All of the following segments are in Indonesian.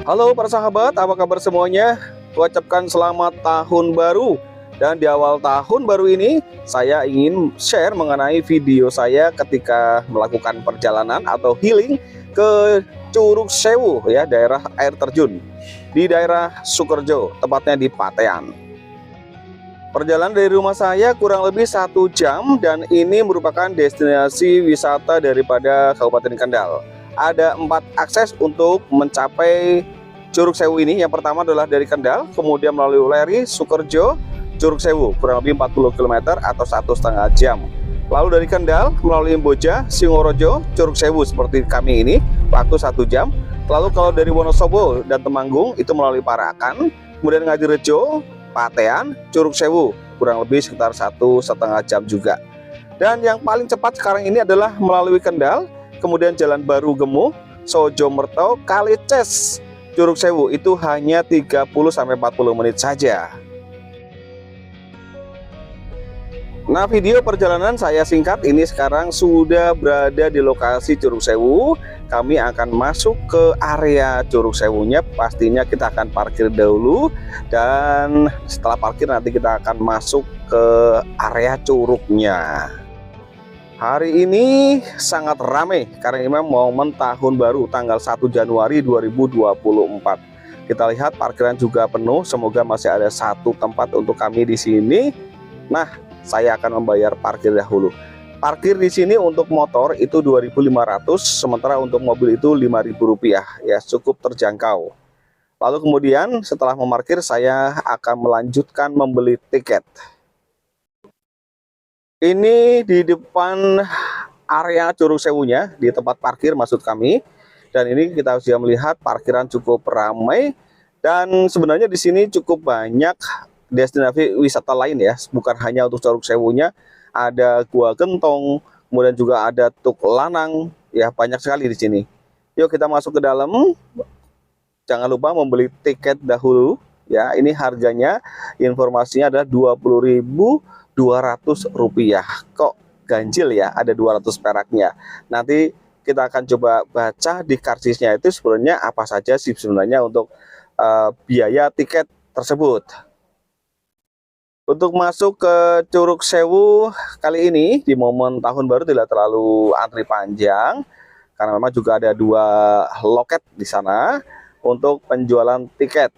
Halo para sahabat, apa kabar semuanya? Ucapkan selamat tahun baru. Dan di awal tahun baru ini, saya ingin share mengenai video saya ketika melakukan perjalanan atau healing ke Curug Sewu, ya, daerah air terjun di daerah Sukorejo, tepatnya di Patean. Perjalanan dari rumah saya kurang lebih 1 jam dan ini merupakan destinasi wisata daripada Kabupaten Kendal. Ada 4 akses untuk mencapai Curug Sewu ini. Yang pertama adalah dari Kendal, kemudian melalui Leri, Sukorejo, Curug Sewu, kurang lebih 40 km atau 1,5 jam. Lalu dari Kendal melalui Imboja, Singorojo, Curug Sewu seperti kami ini, waktu 1 jam. Lalu kalau dari Wonosobo dan Temanggung itu melalui Parakan, kemudian Ngadirejo, Patean, Curug Sewu, kurang lebih sekitar 1,5 jam juga. Dan yang paling cepat sekarang ini adalah melalui Kendal, kemudian Jalan Baru Gemuh, Sojomerto, Kalices, Curug Sewu, itu hanya 30-40 menit saja. Nah, video perjalanan saya singkat ini sekarang sudah berada di lokasi Curug Sewu. Kami akan masuk ke area Curug Sewunya. Pastinya kita akan parkir dahulu, dan setelah parkir nanti kita akan masuk ke area curugnya. Hari ini sangat ramai karena ini memang momen tahun baru tanggal 1 Januari 2024. Kita lihat parkiran juga penuh, semoga masih ada satu tempat untuk kami di sini. Nah, saya akan membayar parkir dahulu. Parkir di sini untuk motor itu 2.500, sementara untuk mobil itu Rp5.000, ya, cukup terjangkau. Lalu kemudian setelah memarkir saya akan melanjutkan membeli tiket. Ini di depan area Curug Sewunya, di tempat parkir maksud kami. Dan ini kita sudah melihat parkiran cukup ramai, dan sebenarnya di sini cukup banyak destinasi wisata lain, ya, bukan hanya untuk Curug Sewunya. Ada Gua Gentong, kemudian juga ada Tuk Lanang, ya, banyak sekali di sini. Yuk kita masuk ke dalam. Jangan lupa membeli tiket dahulu, ya. Ini harganya, informasinya adalah Rp20.200. Kok ganjil ya, ada 200 peraknya. Nanti kita akan coba baca di karcisnya itu sebenarnya apa saja sih sebenarnya untuk biaya tiket tersebut. Untuk masuk ke Curug Sewu kali ini di momen tahun baru tidak terlalu antri panjang, karena memang juga ada 2 loket di sana untuk penjualan tiket.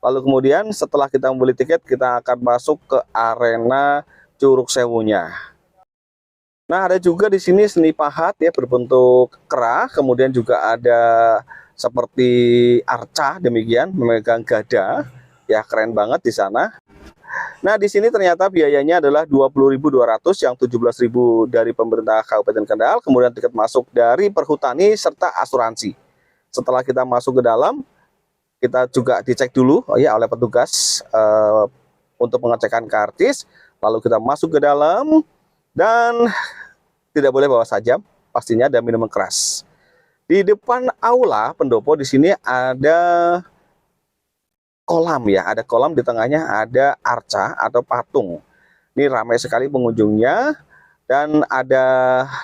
Lalu kemudian setelah kita membeli tiket, kita akan masuk ke arena Curug Sewunya. Nah, ada juga di sini seni pahat, ya, berbentuk kera, kemudian juga ada seperti arca demikian memegang gada, ya, keren banget di sana. Nah, di sini ternyata biayanya adalah Rp20.200, yang Rp17.000 dari pemerintah Kabupaten Kendal, kemudian tiket masuk dari Perhutani serta asuransi. Setelah kita masuk ke dalam, kita juga dicek dulu, ya, oleh petugas untuk pengecekan karcis. Lalu kita masuk ke dalam dan tidak boleh bawa sajam, pastinya ada minuman keras. Di depan aula pendopo di sini ada kolam, ya, ada kolam, di tengahnya ada arca atau patung. Ini ramai sekali pengunjungnya, dan ada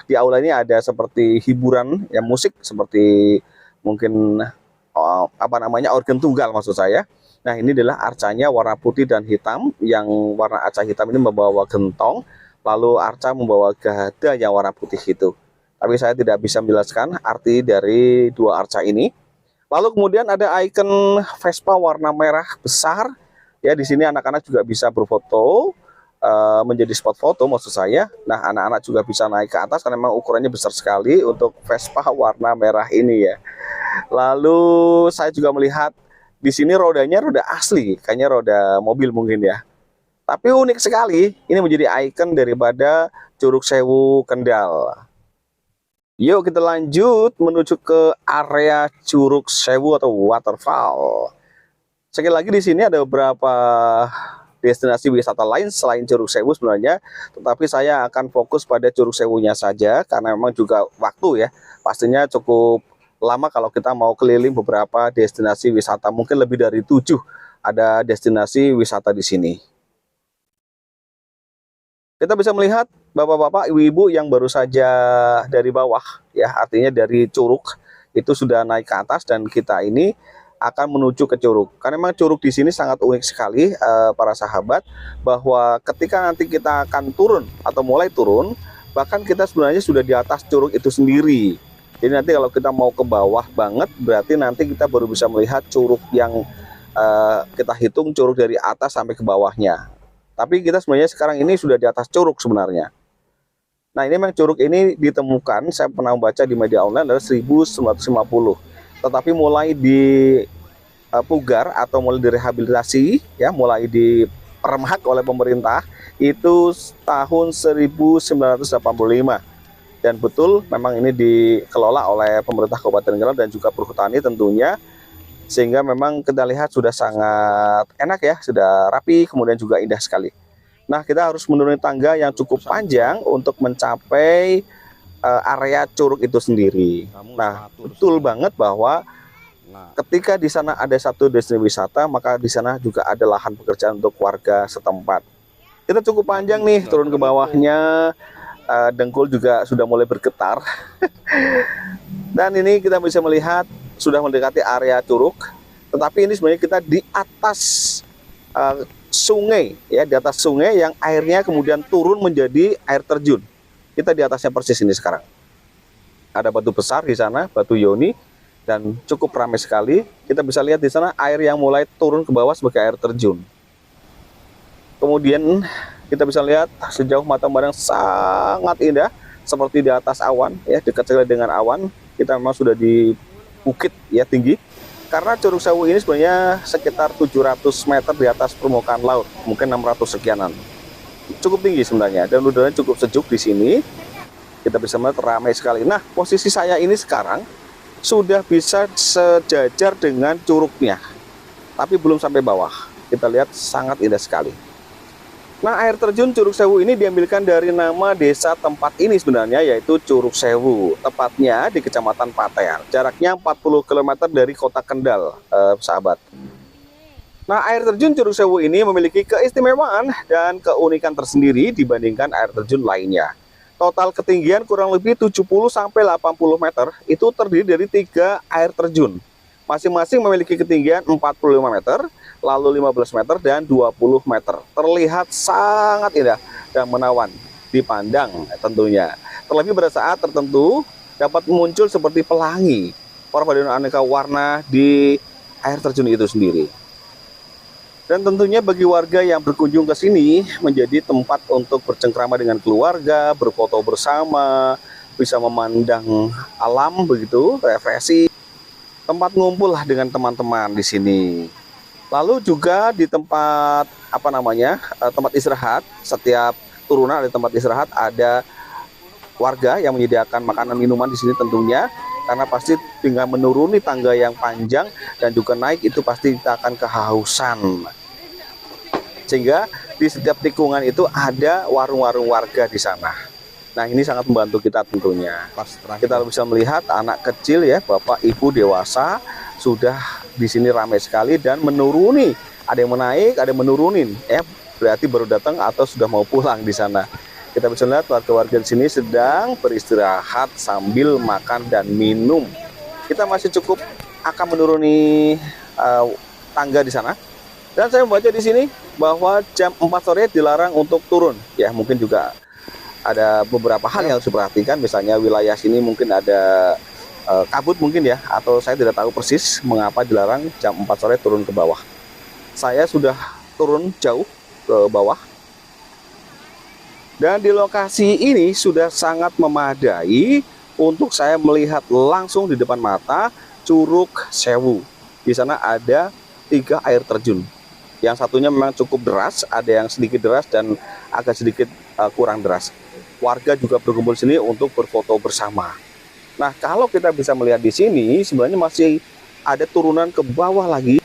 di aula ini ada seperti hiburan, ya, musik seperti mungkin organ tunggal maksud saya. Nah, ini adalah arcanya warna putih dan hitam, yang warna arca hitam ini membawa gentong, lalu arca membawa gada yang warna putih itu. Tapi saya tidak bisa menjelaskan arti dari 2 arca ini. Lalu kemudian ada ikon Vespa warna merah besar, ya. Di sini anak-anak juga bisa berfoto, menjadi spot foto maksud saya. Nah, anak-anak juga bisa naik ke atas karena memang ukurannya besar sekali untuk Vespa warna merah ini, ya. Lalu saya juga melihat di sini rodanya roda asli, kayaknya roda mobil mungkin, ya. Tapi unik sekali, ini menjadi ikon daripada Curug Sewu Kendal. Yuk kita lanjut menuju ke area Curug Sewu atau waterfall. Sekali lagi di sini ada beberapa destinasi wisata lain selain Curug Sewu sebenarnya, tetapi saya akan fokus pada Curug Sewunya saja karena memang juga waktu, ya, pastinya cukup lama kalau kita mau keliling beberapa destinasi wisata, mungkin lebih dari 7 ada destinasi wisata di sini. Kita bisa melihat bapak-bapak, ibu-ibu yang baru saja dari bawah, ya, artinya dari curug itu sudah naik ke atas, dan kita ini akan menuju ke curug. Karena memang curug di sini sangat unik sekali, para sahabat, bahwa ketika nanti kita akan turun atau mulai turun, bahkan kita sebenarnya sudah di atas curug itu sendiri. Jadi nanti kalau kita mau ke bawah banget, berarti nanti kita baru bisa melihat curug yang kita hitung curug dari atas sampai ke bawahnya. Tapi kita sebenarnya sekarang ini sudah di atas curug sebenarnya. Nah, ini memang curug ini ditemukan, saya pernah membaca di media online adalah 1950. Tetapi mulai dipugar atau mulai direhabilitasi, ya, mulai dipermahak oleh pemerintah itu tahun 1985. Dan betul memang ini dikelola oleh pemerintah Kabupaten Geral dan juga Perhutani tentunya. Sehingga memang kita lihat sudah sangat enak ya, sudah rapi, kemudian juga indah sekali. Nah, kita harus menuruni tangga yang cukup panjang untuk mencapai area curug itu sendiri. Nah, betul banget bahwa ketika di sana ada satu destinasi wisata, maka di sana juga ada lahan pekerjaan untuk warga setempat. Kita cukup panjang nih turun ke bawahnya, dengkul juga sudah mulai bergetar. Dan ini kita bisa melihat sudah mendekati area curug, tetapi ini sebenarnya kita di atas sungai, ya, di atas sungai yang airnya kemudian turun menjadi air terjun. Kita di atasnya persis ini sekarang. Ada batu besar di sana, batu Yoni, dan cukup ramai sekali. Kita bisa lihat di sana air yang mulai turun ke bawah sebagai air terjun. Kemudian kita bisa lihat sejauh mata memandang sangat indah, seperti di atas awan, ya, dekat sekali dengan awan. Kita memang sudah di bukit, ya, tinggi. Karena Curug Sewu ini sebenarnya sekitar 700 meter di atas permukaan laut, mungkin 600 sekianan. Cukup tinggi sebenarnya, dan udaranya cukup sejuk di sini. Kita bisa melihat ramai sekali. Nah, posisi saya ini sekarang sudah bisa sejajar dengan curugnya, tapi belum sampai bawah. Kita lihat sangat indah sekali. Nah, air terjun Curug Sewu ini diambilkan dari nama desa tempat ini sebenarnya, yaitu Curug Sewu, tepatnya di Kecamatan Paten. Jaraknya 40 km dari kota Kendal, sahabat. Nah, air terjun Curug Sewu ini memiliki keistimewaan dan keunikan tersendiri dibandingkan air terjun lainnya. Total ketinggian kurang lebih 70–80 meter, itu terdiri dari 3 air terjun. Masing-masing memiliki ketinggian 45 meter, lalu 15 meter, dan 20 meter. Terlihat sangat indah dan menawan dipandang tentunya. Terlebih pada saat tertentu dapat muncul seperti pelangi, perpaduan aneka warna di air terjun itu sendiri. Dan tentunya bagi warga yang berkunjung ke sini menjadi tempat untuk bercengkrama dengan keluarga, berfoto bersama, bisa memandang alam begitu, refreshing. Tempat ngumpul lah dengan teman-teman di sini. Lalu juga di tempat tempat istirahat, setiap turunan ada tempat istirahat, ada warga yang menyediakan makanan minuman di sini tentunya, karena pasti dengan menuruni tangga yang panjang dan juga naik itu pasti kita akan kehausan. Sehingga di setiap tikungan itu ada warung-warung warga di sana. Nah, ini sangat membantu kita tentunya. Kita bisa melihat anak kecil, ya, bapak, ibu, dewasa sudah di sini ramai sekali dan menuruni. Ada yang menaik, ada yang menurunin, ya, berarti baru datang atau sudah mau pulang di sana. Kita bisa lihat warga-warga di sini sedang beristirahat sambil makan dan minum. Kita masih cukup akan menuruni tangga di sana. Dan saya membaca di sini bahwa jam 4 sore dilarang untuk turun. Ya, mungkin juga ada beberapa hal yang harus diperhatikan, misalnya wilayah sini mungkin ada kabut mungkin, ya, atau saya tidak tahu persis mengapa dilarang jam 4 sore turun ke bawah. Saya sudah turun jauh ke bawah, dan di lokasi ini sudah sangat memadai untuk saya melihat langsung di depan mata Curug Sewu. Di sana ada 3 air terjun. Yang satunya memang cukup deras, ada yang sedikit deras dan agak sedikit kurang deras. Warga juga berkumpul sini untuk berfoto bersama. Nah, kalau kita bisa melihat di sini, sebenarnya masih ada turunan ke bawah lagi.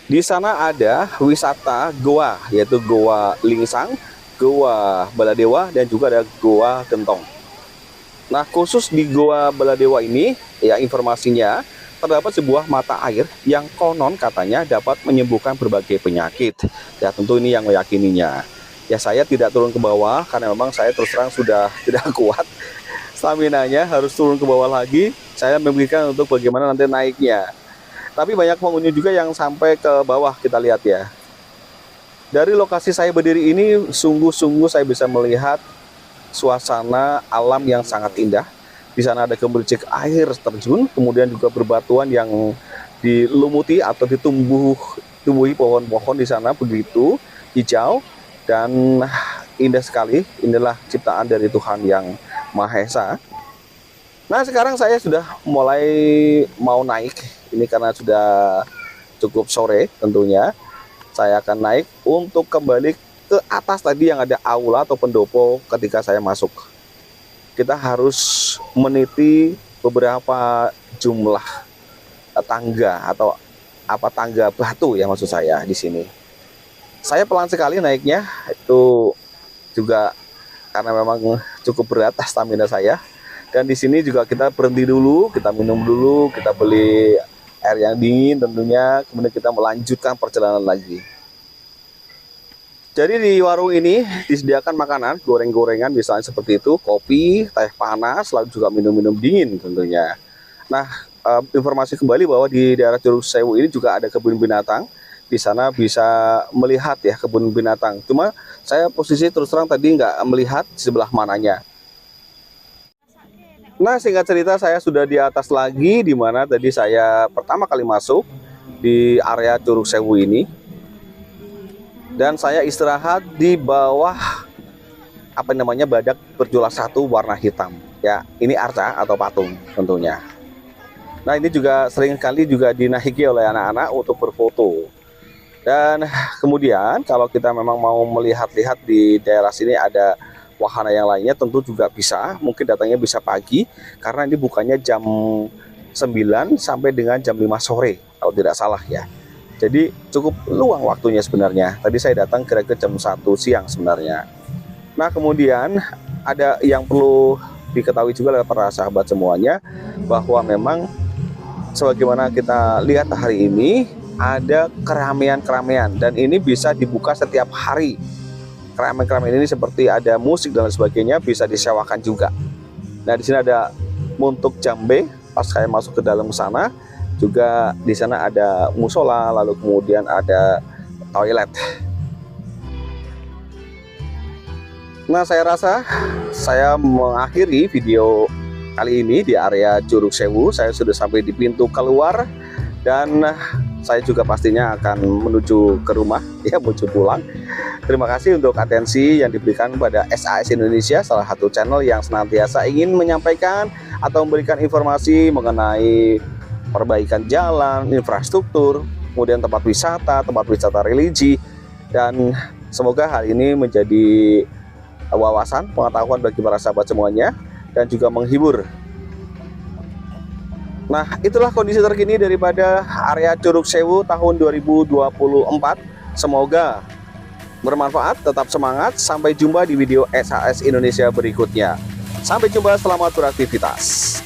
Di sana ada wisata goa, yaitu Goa Lingsang, Goa Baladewa, dan juga ada Goa Gentong. Nah, khusus di Goa Baladewa ini, ya, informasinya terdapat sebuah mata air yang konon katanya dapat menyembuhkan berbagai penyakit. Ya, tentu ini yang meyakininya. Ya, saya tidak turun ke bawah karena memang saya terus terang sudah tidak kuat staminanya, harus turun ke bawah lagi. Saya memikirkan untuk bagaimana nanti naiknya. Tapi banyak pengunjung juga yang sampai ke bawah, kita lihat ya. Dari lokasi saya berdiri ini sungguh-sungguh saya bisa melihat suasana alam yang sangat indah. Di sana ada gemericik air terjun, kemudian juga berbatuan yang dilumuti atau ditumbuhi pohon-pohon di sana begitu hijau dan indah sekali. Inilah ciptaan dari Tuhan yang Maha Esa. Nah, sekarang saya sudah mulai mau naik. Ini karena sudah cukup sore tentunya. Saya akan naik untuk kembali ke atas tadi yang ada aula atau pendopo ketika saya masuk. Kita harus meniti beberapa jumlah tangga atau tangga batu ya maksud saya di sini. Saya pelan sekali naiknya, itu juga karena memang cukup berat stamina saya. Dan di sini juga kita berhenti dulu, kita minum dulu, kita beli air yang dingin tentunya, kemudian kita melanjutkan perjalanan lagi. Jadi di warung ini disediakan makanan, goreng-gorengan misalnya seperti itu, kopi, teh panas, lalu juga minum-minum dingin tentunya. Nah, informasi kembali bahwa di daerah Curug Sewu ini juga ada kebun binatang. Di sana bisa melihat ya kebun binatang. Cuma saya posisi terus terang tadi nggak melihat di sebelah mananya. Nah, singkat cerita saya sudah di atas lagi, di mana tadi saya pertama kali masuk di area Curug Sewu ini. Dan saya istirahat di bawah badak berjula satu warna hitam. Ya, ini arca atau patung tentunya. Nah, ini juga sering kali juga dinaiki oleh anak-anak untuk berfoto. Dan kemudian kalau kita memang mau melihat-lihat di daerah sini ada wahana yang lainnya, tentu juga bisa. Mungkin datangnya bisa pagi karena ini bukannya jam 9 sampai dengan jam 5 sore kalau tidak salah ya. Jadi cukup luang waktunya sebenarnya. Tadi saya datang kira-kira jam 1 siang sebenarnya. Nah, kemudian ada yang perlu diketahui juga oleh para sahabat semuanya, bahwa memang sebagaimana kita lihat hari ini ada keramaian-keramaian dan ini bisa dibuka setiap hari. Keramaian-keramaian ini seperti ada musik dan sebagainya, bisa disewakan juga. Nah, di sini ada muntuk jambe. Pas saya masuk ke dalam sana juga di sana ada musola, lalu kemudian ada toilet. Nah, saya rasa saya mengakhiri video kali ini di area Curug Sewu. Saya sudah sampai di pintu keluar dan saya juga pastinya akan menuju ke rumah, ya, menuju pulang. Terima kasih untuk atensi yang diberikan pada SAS Indonesia, salah satu channel yang senantiasa ingin menyampaikan atau memberikan informasi mengenai perbaikan jalan, infrastruktur, kemudian tempat wisata religi, dan semoga hal ini menjadi wawasan, pengetahuan bagi para sahabat semuanya, dan juga menghibur. Nah, itulah kondisi terkini daripada area Curug Sewu tahun 2024. Semoga bermanfaat, tetap semangat, sampai jumpa di video SAS Indonesia berikutnya. Sampai jumpa, selamat beraktivitas.